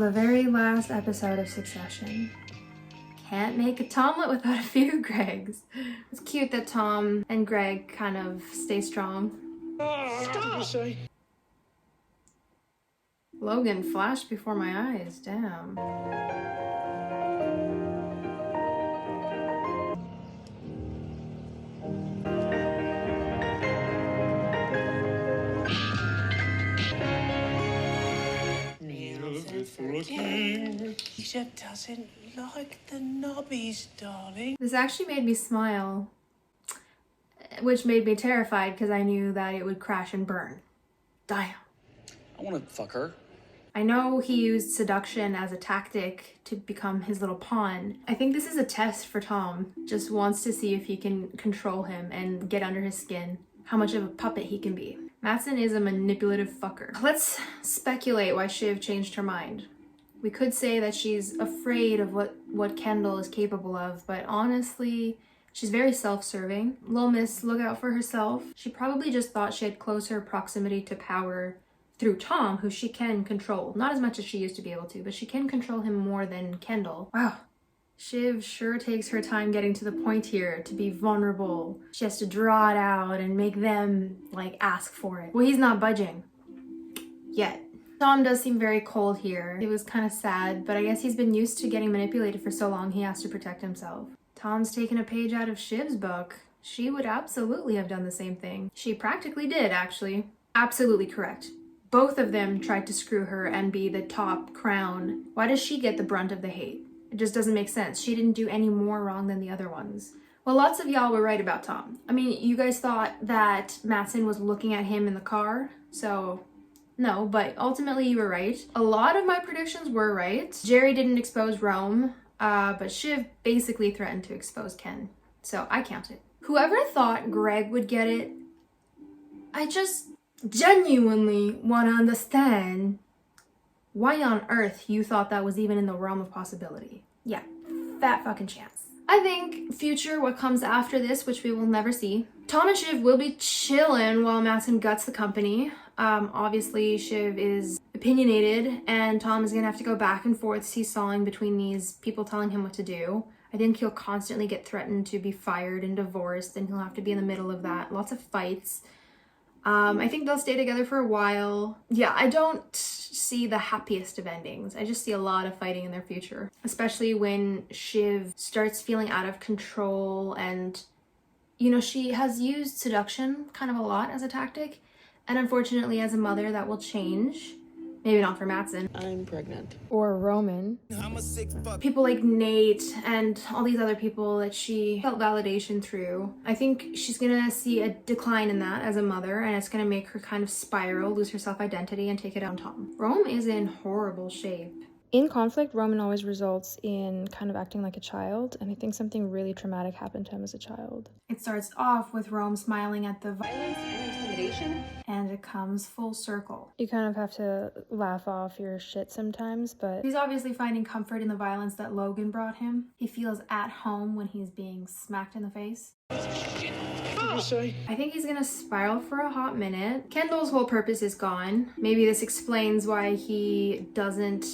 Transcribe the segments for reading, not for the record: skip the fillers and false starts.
The very last episode of Succession. Can't make a Tomlet without a few Gregs. It's cute that Tom and Greg kind of stay strong. Stop! Logan flashed before my eyes, damn. Lisa doesn't like the knobbies, darling. This actually made me smile, which made me terrified because I knew that it would crash and burn. Damn. I want to fuck her. I know he used seduction as a tactic to become his little pawn. I think this is a test for Tom. Just wants to see if he can control him and get under his skin. How much of a puppet he can be. Matsson is a manipulative fucker. Let's speculate why Shiv changed her mind. We could say that she's afraid of what Kendall is capable of, but honestly, she's very self-serving. Lil Miss, look out for herself. She probably just thought she had closer proximity to power through Tom, who she can control. Not as much as she used to be able to, but she can control him more than Kendall. Wow. Shiv sure takes her time getting to the point here to be vulnerable. She has to draw it out and make them, like, ask for it. Well, he's not budging. Yet. Tom does seem very cold here. It was kind of sad, but I guess he's been used to getting manipulated for so long he has to protect himself. Tom's taken a page out of Shiv's book. She would absolutely have done the same thing. She practically did, actually. Absolutely correct. Both of them tried to screw her and be the top crown. Why does she get the brunt of the hate? It just doesn't make sense. She didn't do any more wrong than the other ones. Well, lots of y'all were right about Tom. I mean, you guys thought that Matsson was looking at him in the car, so no, but ultimately you were right. A lot of my predictions were right. Jerry didn't expose Rome, but Shiv basically threatened to expose Ken, so I count it. Whoever thought Greg would get it, I just genuinely want to understand why on earth you thought that was even in the realm of possibility. Yeah, fat fucking chance. I think future, what comes after this, which we will never see, Tom and Shiv will be chilling while Matsson guts the company. Obviously Shiv is opinionated and Tom is gonna have to go back and forth seesawing between these people telling him what to do. I think he'll constantly get threatened to be fired and divorced and he'll have to be in the middle of that. Lots of fights. I think they'll stay together for a while. Yeah, I don't see the happiest of endings. I just see a lot of fighting in their future, especially when Shiv starts feeling out of control and, you know, she has used seduction kind of a lot as a tactic. And unfortunately, as a mother, that will change. Maybe not for Matsson. I'm pregnant. Or Roman. People like Nate and all these other people that she felt validation through. I think she's gonna see a decline in that as a mother, and it's gonna make her kind of spiral, lose her self-identity, and take it out on Tom. Rome is in horrible shape. In conflict, Roman always results in kind of acting like a child, and I think something really traumatic happened to him as a child. It starts off with Rome smiling at the violence and intimidation, and it comes full circle. You kind of have to laugh off your shit sometimes, but he's obviously finding comfort in the violence that Logan brought him. He feels at home when he's being smacked in the face. I think he's gonna spiral for a hot minute. Kendall's whole purpose is gone. Maybe this explains why he doesn't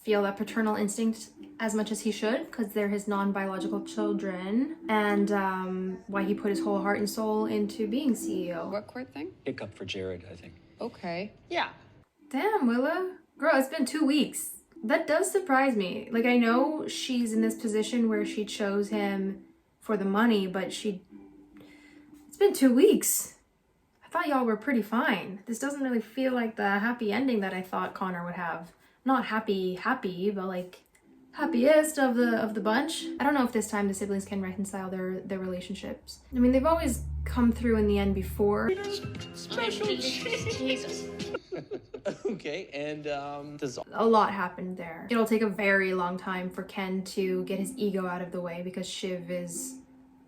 feel that paternal instinct as much as he should, because they're his non-biological children, and why he put his whole heart and soul into being CEO. What court thing? Hiccup for Jared, I think. Okay. Yeah. Damn, Willa. Girl, it's been 2 weeks. That does surprise me. Like, I know she's in this position where she chose him for the money, but it's been 2 weeks. I thought y'all were pretty fine. This doesn't really feel like the happy ending that I thought Connor would have. Not happy, but like happiest of the bunch. I don't know if this time the siblings can reconcile their relationships. I mean, they've always come through in the end before. Special Jesus. Okay, and a lot happened there. It'll take a very long time for Ken to get his ego out of the way because Shiv is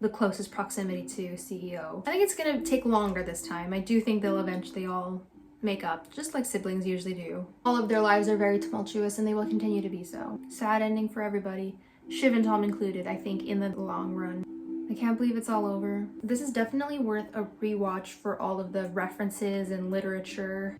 the closest proximity to CEO. I think it's gonna take longer this time. I do think they'll eventually all make up, just like siblings usually do. All of their lives are very tumultuous and they will continue to be so. Sad ending for everybody, Shiv and Tom included, I think, in the long run. I can't believe it's all over. This is definitely worth a rewatch for all of the references and literature.